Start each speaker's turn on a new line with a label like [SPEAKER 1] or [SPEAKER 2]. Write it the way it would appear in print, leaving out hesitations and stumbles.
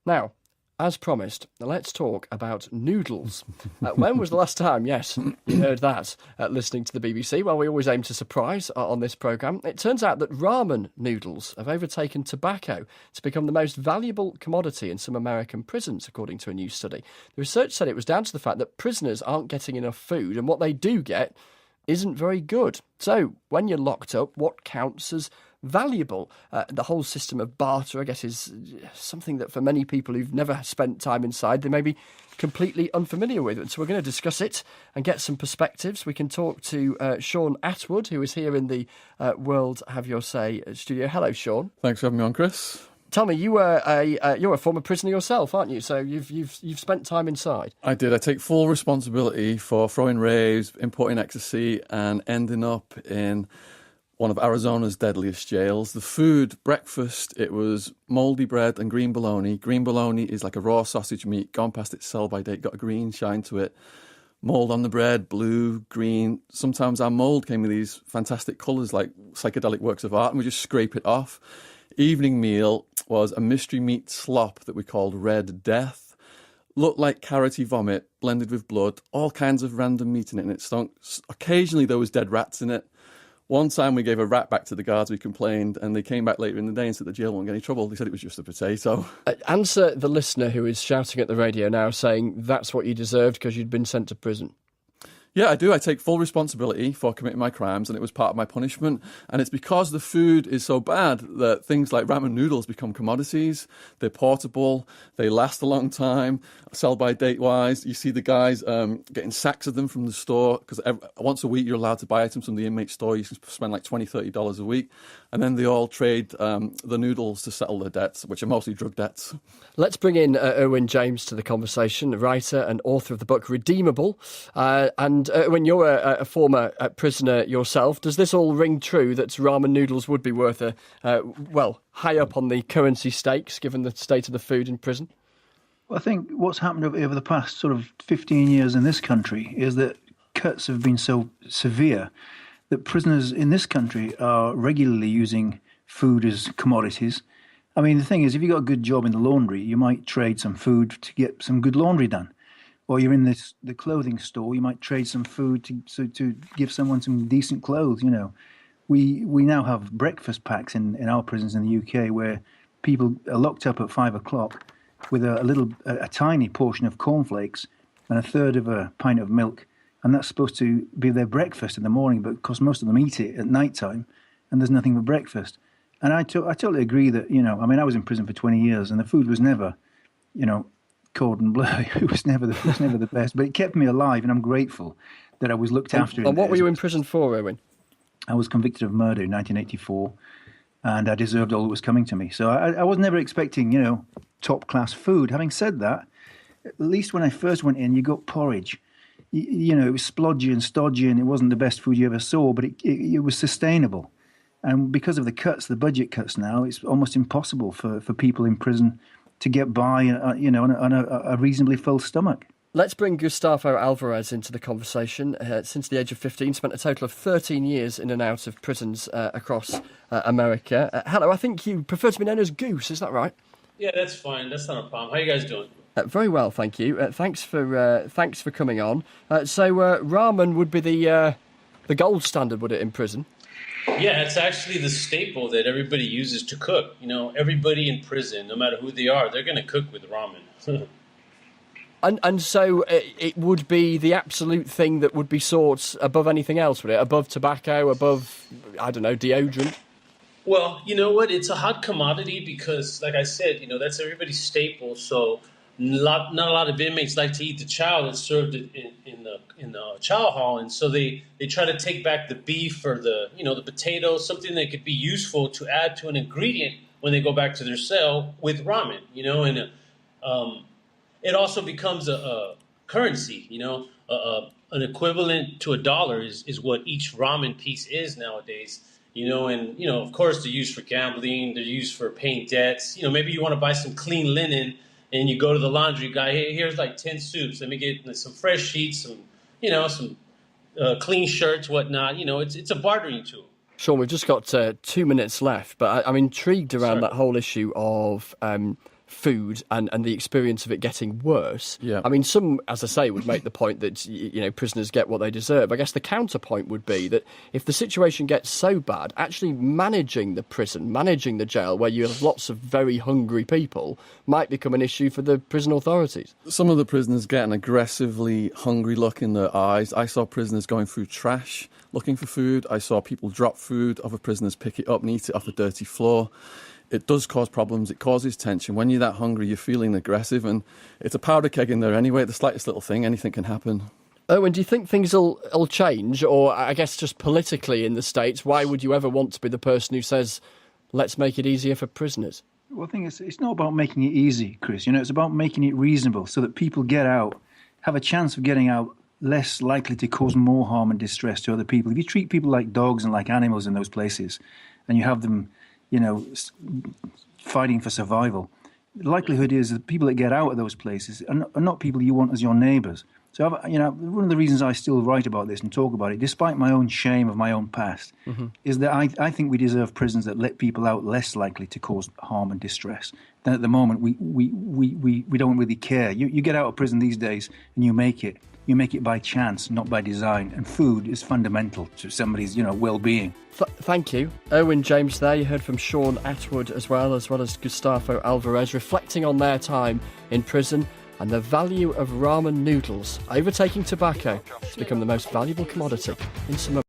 [SPEAKER 1] Now, as promised, let's talk about noodles. When was the last time, yes, you heard that, listening to the BBC? Well, we always aim to surprise on this programme. It turns out that ramen noodles have overtaken tobacco to become the most valuable commodity in some American prisons, according to a new study. The research said it was down to the fact that prisoners aren't getting enough food, and what they do get isn't very good. So, when you're locked up, what counts as valuable? The whole system of barter, I guess, is something that for many people who've never spent time inside, they may be completely unfamiliar with. And so we're going to discuss it and get some perspectives. We can talk to Sean Atwood, who is here in the World Have Your Say studio. Hello, Sean.
[SPEAKER 2] Thanks for having me on, Chris.
[SPEAKER 1] Tell me, you're a former prisoner yourself, aren't you? So you've spent time inside.
[SPEAKER 2] I did. I take full responsibility for throwing raves, importing ecstasy, and ending up in one of Arizona's deadliest jails. The food, breakfast, it was mouldy bread and green bologna. Green bologna is like a raw sausage meat, gone past its sell-by date, got a green shine to it. Mould on the bread, blue, green. Sometimes our mould came with these fantastic colours like psychedelic works of art, and we just scrape it off. Evening meal was a mystery meat slop that we called Red Death. Looked like carroty vomit blended with blood, all kinds of random meat in it, and it stunk. Occasionally there was dead rats in it. One time we gave a rat back to the guards, we complained, and they came back later in the day and said the jail won't get any trouble. They said it was just a potato.
[SPEAKER 1] Answer the listener who is shouting at the radio now saying that's what you deserved because you'd been sent to prison.
[SPEAKER 2] Yeah, I do. I take full responsibility for committing my crimes, and it was part of my punishment. And it's because the food is so bad that things like ramen noodles become commodities. They're portable. They last a long time. Sell-by date-wise, you see the guys getting sacks of them from the store because once a week you're allowed to buy items from the inmate store. You can spend like $20, $30 a week. And then they all trade the noodles to settle their debts, which are mostly drug debts.
[SPEAKER 1] Let's bring in Erwin James to the conversation, writer and author of the book Redeemable. And when you're a former prisoner yourself, does this all ring true that ramen noodles would be worth high up on the currency stakes given the state of the food in prison?
[SPEAKER 3] Well, I think what's happened over the past sort of 15 years in this country is that cuts have been so severe that prisoners in this country are regularly using food as commodities. I mean, the thing is, if you've got a good job in the laundry, you might trade some food to get some good laundry done. Or you're in the clothing store, you might trade some food to give someone some decent clothes, you know. We now have breakfast packs in our prisons in the UK where people are locked up at 5 o'clock with a tiny portion of cornflakes and a third of a pint of milk. And that's supposed to be their breakfast in the morning, but of course most of them eat it at night time and there's nothing for breakfast. And I totally agree that, you know, I mean, I was in prison for 20 years and the food was never, you know, cordon bleu. It was never the best, but it kept me alive, and I'm grateful that I was looked after.
[SPEAKER 1] And what were you in prison for, Erwin?
[SPEAKER 3] I was convicted of murder in 1984, and I deserved all that was coming to me. So I was never expecting, you know, top-class food. Having said that, at least when I first went in, you got porridge. You know, it was splodgy and stodgy, and it wasn't the best food you ever saw, but it was sustainable. And because of the cuts, the budget cuts now, it's almost impossible for people in prison to get by, you know, on a reasonably full stomach.
[SPEAKER 1] Let's bring Gustavo Alvarez into the conversation. Since the age of 15, spent a total of 13 years in and out of prisons across America. Hello, I think you prefer to be known as Goose, is that right?
[SPEAKER 4] Yeah, that's fine. That's not a problem. How you guys doing?
[SPEAKER 1] Very well, thank you. Thanks for coming on. So ramen would be the gold standard, would it, in prison?
[SPEAKER 4] Yeah, it's actually the staple that everybody uses to cook. You know, everybody in prison, no matter who they are, they're going to cook with ramen.
[SPEAKER 1] And so it would be the absolute thing that would be sought above anything else, would it? Above tobacco, above, I don't know, deodorant?
[SPEAKER 4] Well, you know what? It's a hot commodity because, like I said, you know, that's everybody's staple. So not a lot of inmates like to eat the chow that's served in the chow hall, and so they try to take back the beef or the potatoes, something that could be useful to add to an ingredient when they go back to their cell with ramen. You know, and it also becomes a currency. You know, an equivalent to $1 is what each ramen piece is nowadays. You know, and you know, of course, they're used for gambling. They're used for paying debts. You know, maybe you want to buy some clean linen. And you go to the laundry guy, hey, here's like 10 soups. Let me get some fresh sheets, some clean shirts, whatnot. You know, it's a bartering tool.
[SPEAKER 1] Sean, we've just got 2 minutes left, but I'm intrigued around that whole issue of food and the experience of it getting worse.
[SPEAKER 2] Yeah.
[SPEAKER 1] I mean, some, as I say, would make the point that, prisoners get what they deserve. I guess the counterpoint would be that if the situation gets so bad, actually managing the prison, managing the jail, where you have lots of very hungry people, might become an issue for the prison authorities.
[SPEAKER 2] Some of the prisoners get an aggressively hungry look in their eyes. I saw prisoners going through trash looking for food. I saw people drop food. Other prisoners pick it up and eat it off a dirty floor. It does cause problems. It causes tension. When you're that hungry, you're feeling aggressive, and it's a powder keg in there anyway. The slightest little thing, anything can happen.
[SPEAKER 1] Owen, do you think things will change? Or I guess just politically in the States, why would you ever want to be the person who says, let's make it easier for prisoners?
[SPEAKER 3] Well, I think it's not about making it easy, Chris. It's about making it reasonable so that people get out, have a chance of getting out, less likely to cause more harm and distress to other people. If you treat people like dogs and like animals in those places, and you have them, fighting for survival, the likelihood is that people that get out of those places are not people you want as your neighbours. So, one of the reasons I still write about this and talk about it, despite my own shame of my own past, is that I think we deserve prisons that let people out less likely to cause harm and distress. Then at the moment, we don't really care. You get out of prison these days and you make it. You make it by chance, not by design. And food is fundamental to somebody's, well-being.
[SPEAKER 1] Thank you. Owen James there. You heard from Sean Atwood as well as Gustavo Alvarez, reflecting on their time in prison and the value of ramen noodles, overtaking tobacco to become the most valuable commodity in summer.